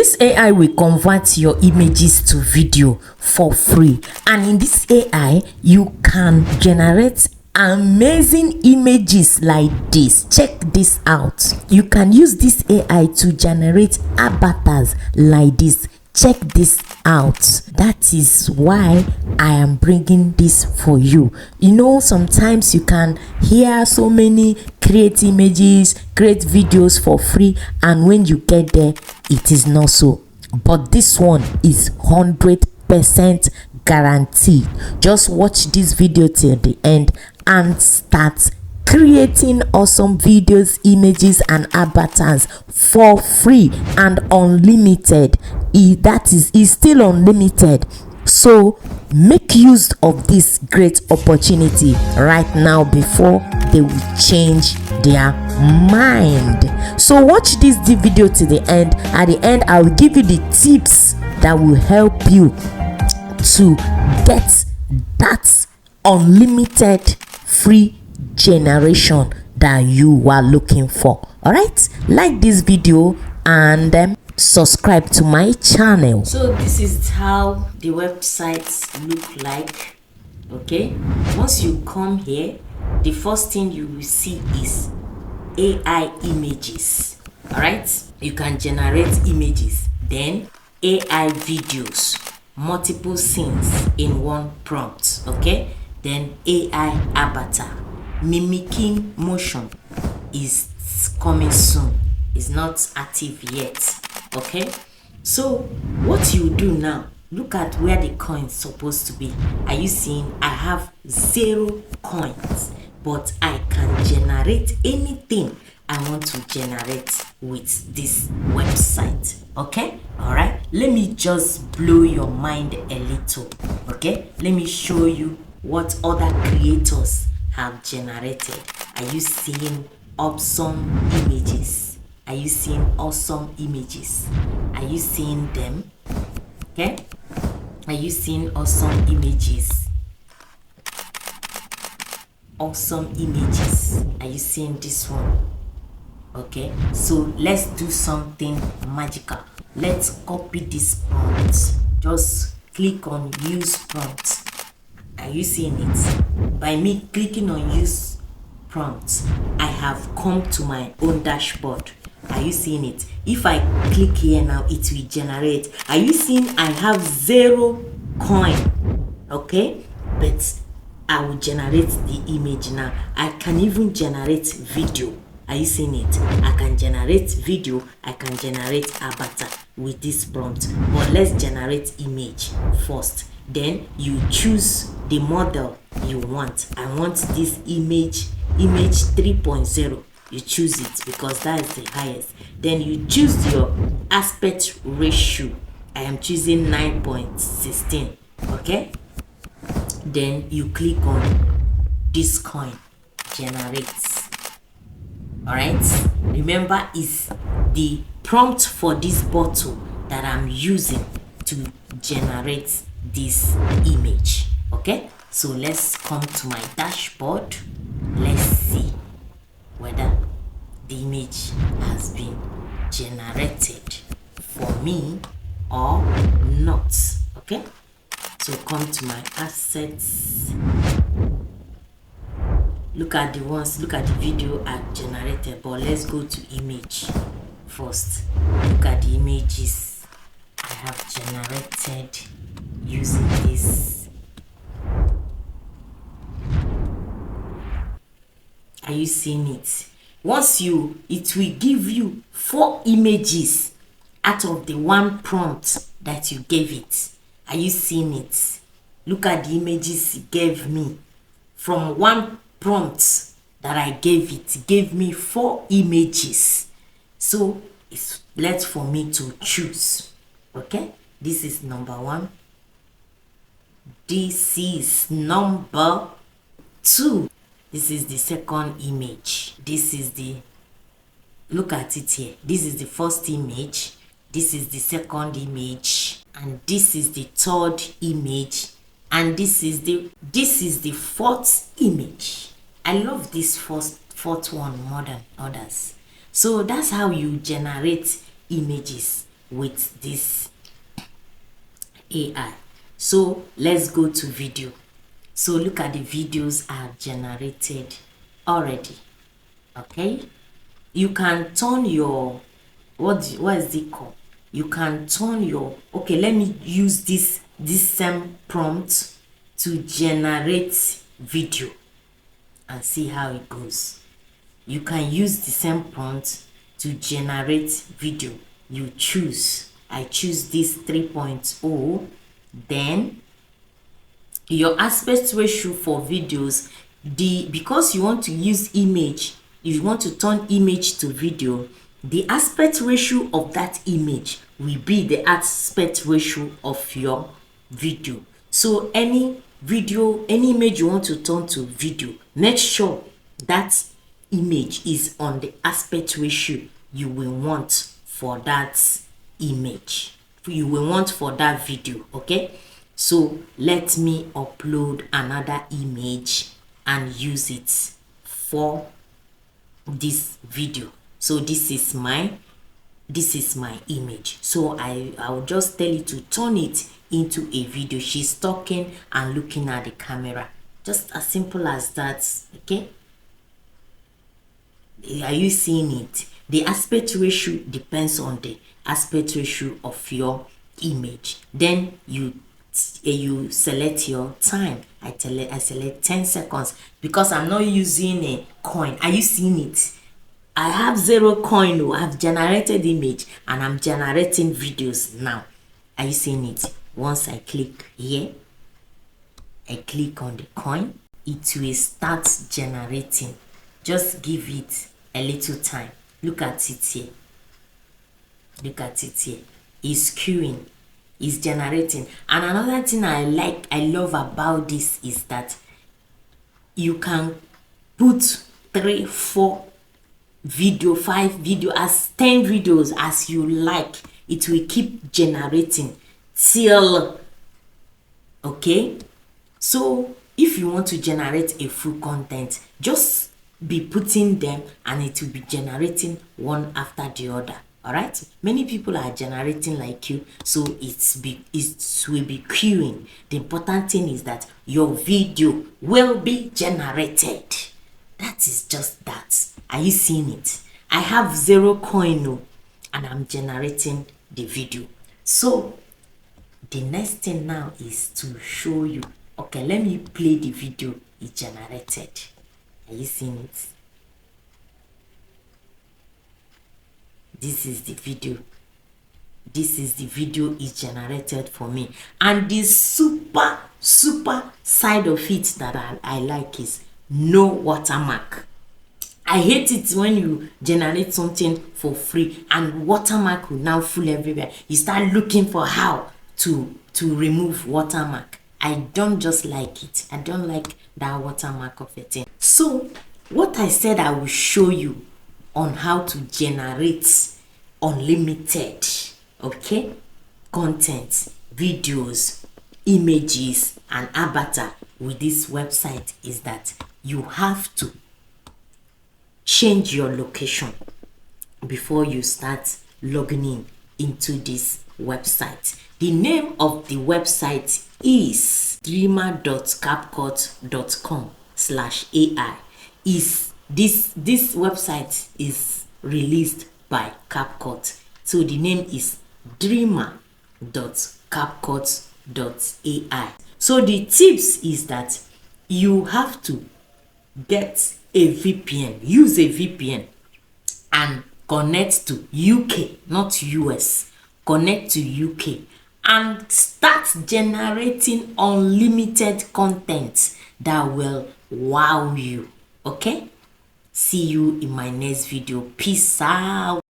This AI will convert your images to video for free, and in this AI you can generate amazing images like this. Check this out. You can use this AI to generate avatars like this. Check this out. That is why I am bringing this for you. You know, sometimes you can hear so many create images, create videos for free, and when you get there it is not so. But this one is 100% guaranteed. Just watch this video till the end and start creating awesome videos, images and avatars for free and unlimited. That is still unlimited. So make use of this great opportunity right now before they will change their mind. So watch this video to the end. At the end I will give you the tips that will help you to get that unlimited free generation that you are looking for. All right, like this video and subscribe to my channel. So this is how the websites look like. Okay, once you come here, the first thing you will see is AI images. All right, you can generate images, then AI videos, multiple scenes in one prompt. Okay, then AI avatar, mimicking motion is coming soon. It's not active yet. Okay, so what you do now, look at where the coins supposed to be. Are you seeing? I have 0 coins, but I can generate anything I want to generate with this website. Okay, all right, let me just blow your mind a little. Okay, let me show you what other creators have generated. Are you seeing awesome images? Are you seeing awesome images? Are you seeing them? Okay, are you seeing awesome images? Awesome images. Are you seeing this one? Okay, so let's do something magical. Let's copy this prompt. Just click on use prompt. Are you seeing it? By me clicking on use prompt, I have come to my own dashboard. Are you seeing it? If I click here now, it will generate. Are you seeing? I have 0 coin. Okay, but I will generate the image now. I can even generate video. Are you seeing it? I can generate video, I can generate avatar with this prompt. But let's generate image first. Then you choose the model you want. I want this image 3.0. You choose it because that is the highest. Then you choose your aspect ratio. I am choosing 9.16. Okay, then you click on this coin, generates. All right, remember is the prompt for this bottle that I'm using to generate this image. Okay, so let's come to my dashboard. Let's see whether the image has been generated for me or not. Okay, so come to my assets. Look at the ones, look at the video I've generated, but let's go to image first. Look at the images I have generated using this. Are you seeing it? Once it will give you 4 images out of the one prompt that you gave it. Are you seeing it? Look at the images it gave me. From one prompt that I gave it gave me 4 images. So it's left for me to choose. Okay, this is number 1. This is number 2. This is the second image. This is the, look at it here. This is the first image. This is the second image. And this is the third image. And this is the fourth image. I love this fourth one more than others. So that's how you generate images with this AI. So let's go to video. So look at the videos I've generated already. Okay, you can turn your what is it called, you can turn your, okay, let me use this same prompt to generate video and see how it goes. You can use the same prompt to generate video. You choose, I choose this 3.0. Then your aspect ratio for videos, because you want to use image, you want to turn image to video, the aspect ratio of that image will be the aspect ratio of your video. So any video, any image you want to turn to video, make sure that image is on the aspect ratio you will want for that image, you will want for that video. Okay, so let me upload another image and use it for this video. So this is my image. So I'll just tell you to turn it into a video. She's talking and looking at the camera, just as simple as that. Okay, are you seeing it? The aspect ratio depends on the aspect ratio of your image. Then you select your time. I select 10 seconds because I'm not using a coin. Are you seeing it? I have 0 coin. Oh, I've generated image and I'm generating videos now. Are you seeing it? Once I click here, I click on the coin, it will start generating. Just give it a little time. Look at it here. Look at it here. It's queuing. It's generating. And another thing I love about this is that you can put 3, 4 video, 5 video, as 10 videos as you like. It will keep generating till, okay. So if you want to generate a full content, just be putting them and it will be generating one after the other. All right, many people are generating like you, so it will be queuing. The important thing is that your video will be generated. That is just that. Are you seeing it? I have 0 coin and I'm generating the video. So the next thing now is to show you. Okay, let me play the video it generated. Are you seeing it? This is the video. This is the video it generated for me. And the super side of it that I like is no watermark. I hate it when you generate something for free and watermark will now full everywhere. You start looking for how to remove watermark. I don't just like it. I don't like that watermark of a thing. So what I said I will show you on how to generate unlimited, okay, content, videos, images and avatar with this website is that you have to change your location before you start logging in into this website. The name of the website is dreamer.capcut.com/AI. Is this website is released by CapCut, so the name is dreamer.capcut.ai. So the tips is that you have to get a VPN, use a VPN and connect to UK, not US. Connect to UK and start generating unlimited content that will wow you. Okay, see you in my next video. Peace out.